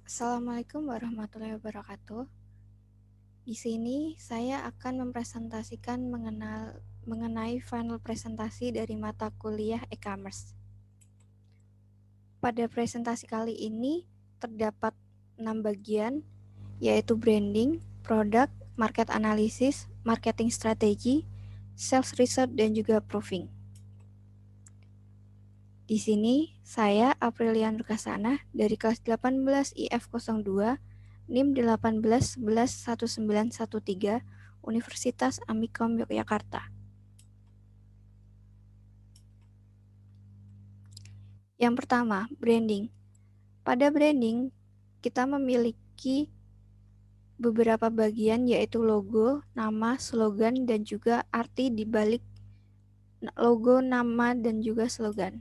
Assalamualaikum warahmatullahi wabarakatuh. Di sini saya akan mempresentasikan mengenai final presentasi dari mata kuliah e-commerce. Pada presentasi kali ini terdapat 6 bagian, yaitu branding, produk, market analysis, marketing strategi, sales research, dan juga proving. Di sini saya Aprilian Rukasana dari kelas 18 IF02 NIM 18111913 Universitas Amikom Yogyakarta. Yang pertama, branding. Pada branding, kita memiliki beberapa bagian yaitu logo, nama, slogan, dan juga arti di balik logo, nama, dan juga slogan.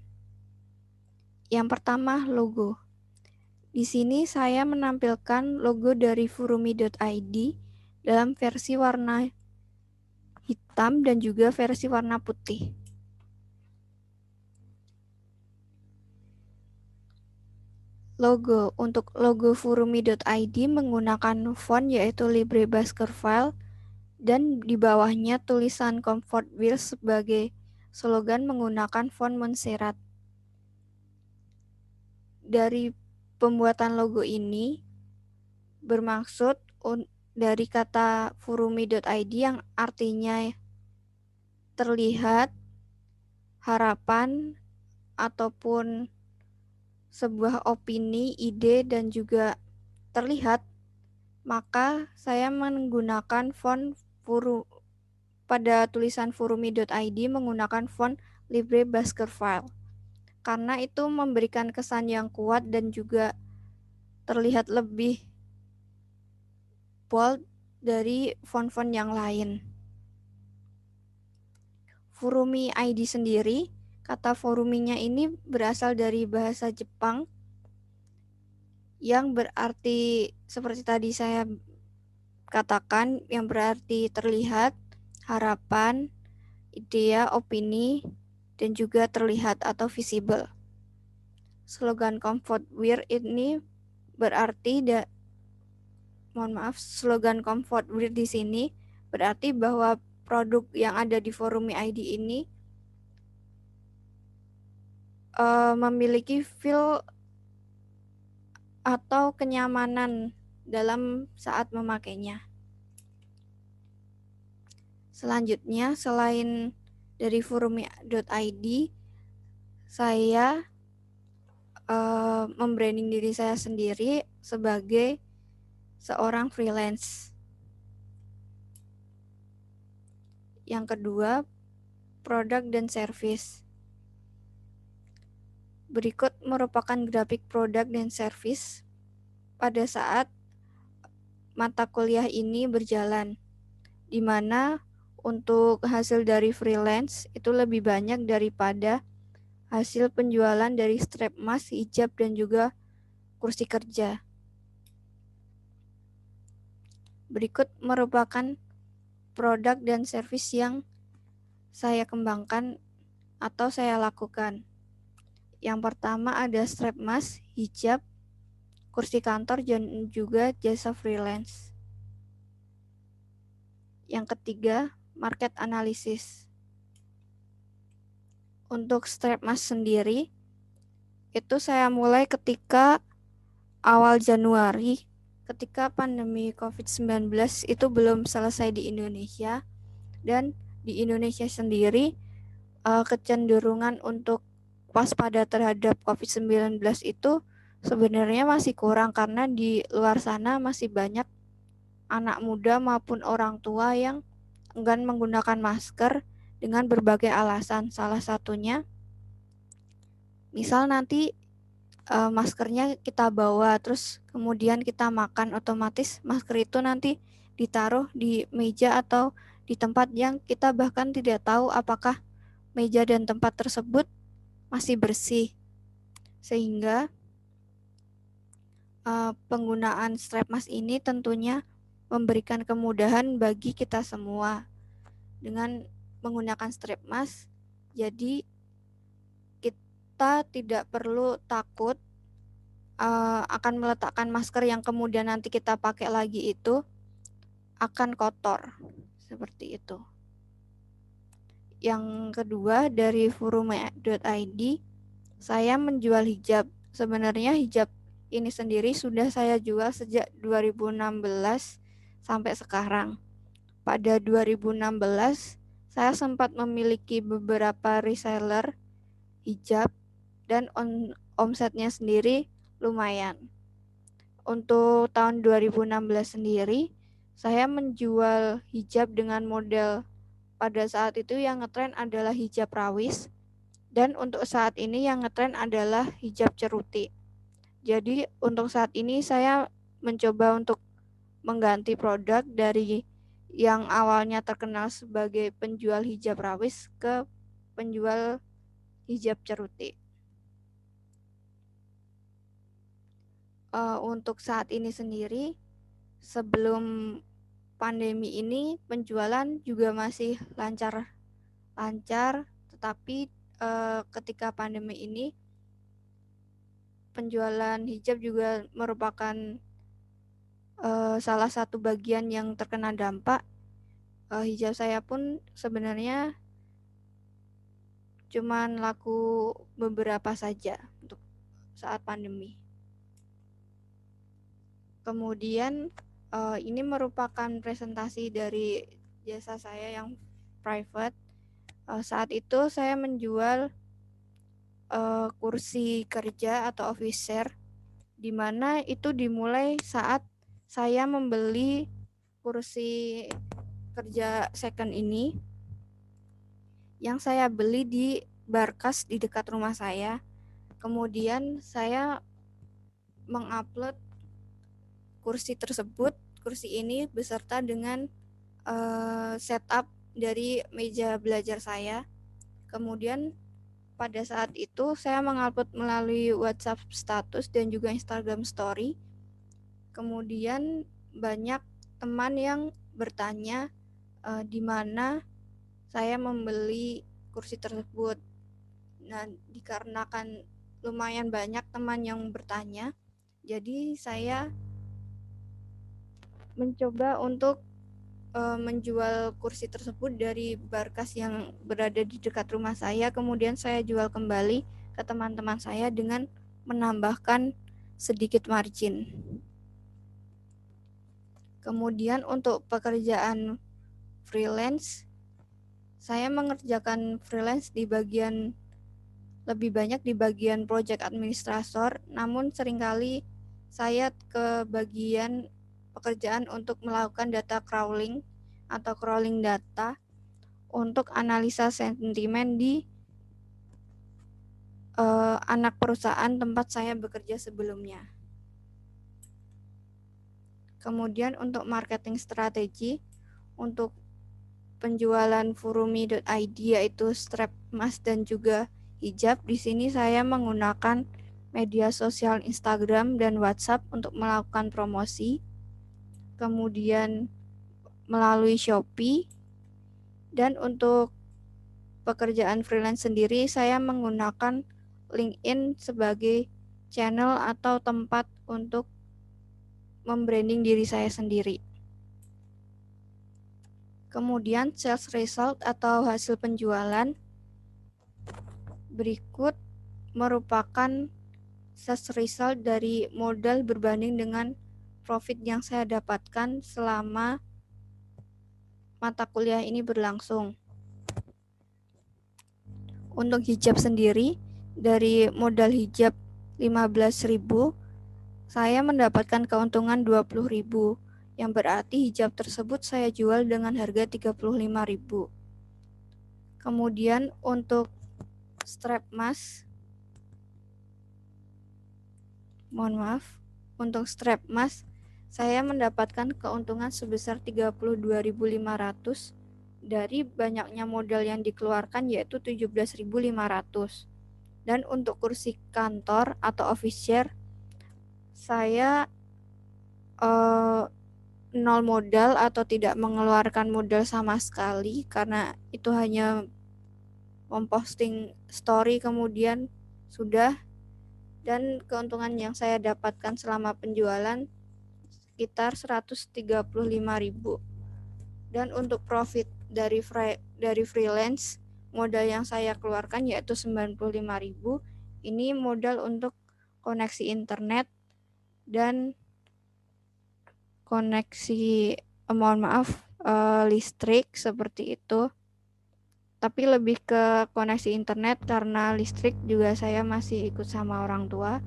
Yang pertama, logo. Di sini saya menampilkan logo dari furumi.id dalam versi warna hitam dan juga versi warna putih. Logo. Untuk logo furumi.id menggunakan font yaitu Libre Basker File dan di bawahnya tulisan Comfort Wheels sebagai slogan menggunakan font Montserrat. Dari pembuatan logo ini bermaksud dari kata furumi.id yang artinya terlihat, harapan, ataupun sebuah opini, ide, dan juga terlihat, maka saya menggunakan font pada tulisan furumi.id menggunakan font Libre Basker File. Karena itu memberikan kesan yang kuat dan juga terlihat lebih bold dari font-font yang lain. Furumi ID sendiri, kata furuminya ini berasal dari bahasa Jepang yang berarti seperti tadi saya katakan, yang berarti terlihat, harapan, idea, opini, dan juga terlihat atau visible. Slogan Comfort Wear ini berarti slogan Comfort Wear di sini berarti bahwa produk yang ada di Furumi ID ini memiliki feel atau kenyamanan dalam saat memakainya. Selanjutnya, selain dari furumi.id, saya membranding diri saya sendiri sebagai seorang freelance. Yang kedua, produk dan service. Berikut merupakan grafik produk dan service pada saat mata kuliah ini berjalan, di mana untuk hasil dari freelance itu lebih banyak daripada hasil penjualan dari strap mask, hijab, dan juga kursi kerja. Berikut merupakan produk dan service yang saya kembangkan atau saya lakukan. Yang pertama ada strap mask, hijab, kursi kantor, dan juga jasa freelance. Yang ketiga, market analysis. Untuk strap mask sendiri, itu saya mulai ketika awal Januari, ketika pandemi COVID-19 itu belum selesai di Indonesia, dan di Indonesia sendiri kecenderungan untuk waspada terhadap COVID-19 itu sebenarnya masih kurang karena di luar sana masih banyak anak muda maupun orang tua yang enggan menggunakan masker dengan berbagai alasan. Salah satunya, misal nanti maskernya kita bawa terus kemudian kita makan, otomatis masker itu nanti ditaruh di meja atau di tempat yang kita bahkan tidak tahu apakah meja dan tempat tersebut masih bersih, sehingga penggunaan strap mask ini tentunya memberikan kemudahan bagi kita semua. Dengan menggunakan strap mask, jadi kita tidak perlu takut akan meletakkan masker yang kemudian nanti kita pakai lagi itu akan kotor. Seperti itu. Yang kedua, dari forum.id, saya menjual hijab. Sebenarnya hijab ini sendiri sudah saya jual sejak 2016 sampai sekarang. Pada 2016, saya sempat memiliki beberapa reseller hijab dan omsetnya sendiri lumayan. Untuk tahun 2016 sendiri, saya menjual hijab dengan model pada saat itu yang ngetren adalah hijab rawis, dan untuk saat ini yang ngetren adalah hijab ceruti. Jadi untuk saat ini saya mencoba untuk mengganti produk dari yang awalnya terkenal sebagai penjual hijab rawis ke penjual hijab ceruti. Untuk saat ini sendiri, sebelum pandemi ini penjualan juga masih lancar, tetapi ketika pandemi ini penjualan hijab juga merupakan salah satu bagian yang terkena dampak. Hijab saya pun sebenarnya cuman laku beberapa saja untuk saat pandemi. Kemudian ini merupakan presentasi dari jasa saya yang private. Saat itu saya menjual kursi kerja atau office chair, di mana itu dimulai saat saya membeli kursi kerja second ini yang saya beli di Barkas di dekat rumah saya. Kemudian saya mengupload kursi tersebut, kursi ini beserta dengan setup dari meja belajar saya. Kemudian pada saat itu saya mengupload melalui WhatsApp status dan juga Instagram story. Kemudian banyak teman yang bertanya di mana saya membeli kursi tersebut. Nah, dikarenakan lumayan banyak teman yang bertanya, jadi saya mencoba untuk menjual kursi tersebut dari Barkas yang berada di dekat rumah saya. Kemudian saya jual kembali ke teman-teman saya dengan menambahkan sedikit margin. Kemudian untuk pekerjaan freelance, saya mengerjakan freelance di bagian lebih banyak di bagian project administrator, namun seringkali saya ke bagian pekerjaan untuk melakukan data crawling atau crawling data untuk analisa sentimen di anak perusahaan tempat saya bekerja sebelumnya. Kemudian untuk marketing strategi, untuk penjualan furumi.id yaitu strap emas dan juga hijab, di sini saya menggunakan media sosial Instagram dan WhatsApp untuk melakukan promosi. Kemudian melalui Shopee, dan untuk pekerjaan freelance sendiri saya menggunakan LinkedIn sebagai channel atau tempat untuk membranding diri saya sendiri. Kemudian sales result atau hasil penjualan berikut merupakan sales result dari modal berbanding dengan profit yang saya dapatkan selama mata kuliah ini berlangsung. Untuk hijab sendiri, dari modal hijab 15.000, saya mendapatkan keuntungan 20.000, yang berarti hijab tersebut saya jual dengan harga 35.000. Kemudian untuk strap emas, untuk strap emas saya mendapatkan keuntungan sebesar 32.500 dari banyaknya modal yang dikeluarkan, yaitu 17.500. Dan untuk kursi kantor atau office chair, saya nol modal atau tidak mengeluarkan modal sama sekali, karena itu hanya memposting story kemudian sudah. dan keuntungan yang saya dapatkan selama penjualan sekitar 135.000. Dan untuk profit dari freelance, modal yang saya keluarkan yaitu 95.000. Ini modal untuk koneksi internet dan koneksi listrik seperti itu. Tapi lebih ke koneksi internet karena listrik juga saya masih ikut sama orang tua.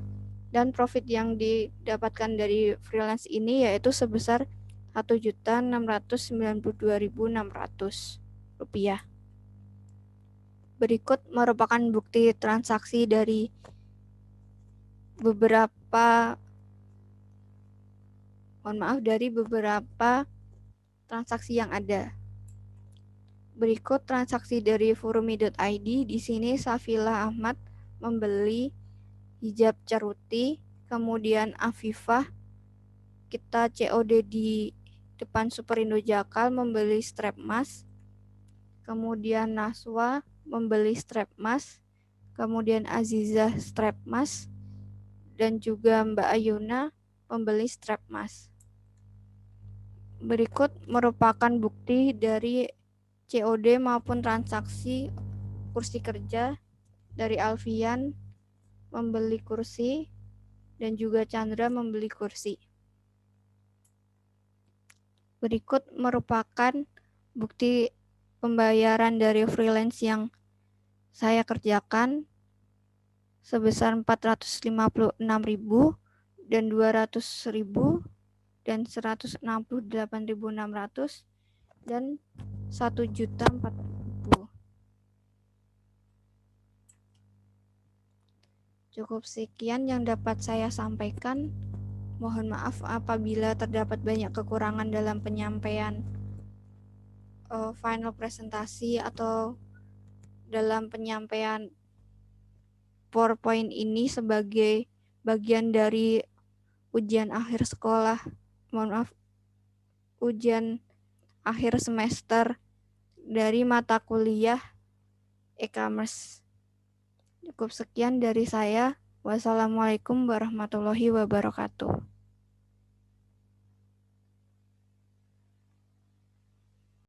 Dan profit yang didapatkan dari freelance ini yaitu sebesar Rp1.692.600. Berikut merupakan bukti transaksi dari beberapa transaksi yang ada. Berikut transaksi dari furumi.id. Di sini Safila Ahmad membeli hijab Caruti, kemudian Afifah kita COD di depan Superindo Jakal membeli strap mask, kemudian Naswa membeli strap mask, kemudian Azizah strap mask, dan juga Mbak Ayuna membeli strap mask. Berikut merupakan bukti dari COD maupun transaksi kursi kerja dari Alfian membeli kursi dan juga Chandra membeli kursi. Berikut merupakan bukti pembayaran dari freelance yang saya kerjakan sebesar 456.000 dan 200.000 dan 168.600 dan 1.004.000. Cukup sekian yang dapat saya sampaikan. Mohon maaf apabila terdapat banyak kekurangan dalam penyampaian final presentasi atau dalam penyampaian PowerPoint ini sebagai bagian dari ujian akhir sekolah. Ujian akhir semester dari mata kuliah e-commerce. Cukup sekian dari saya. Wassalamualaikum warahmatullahi wabarakatuh.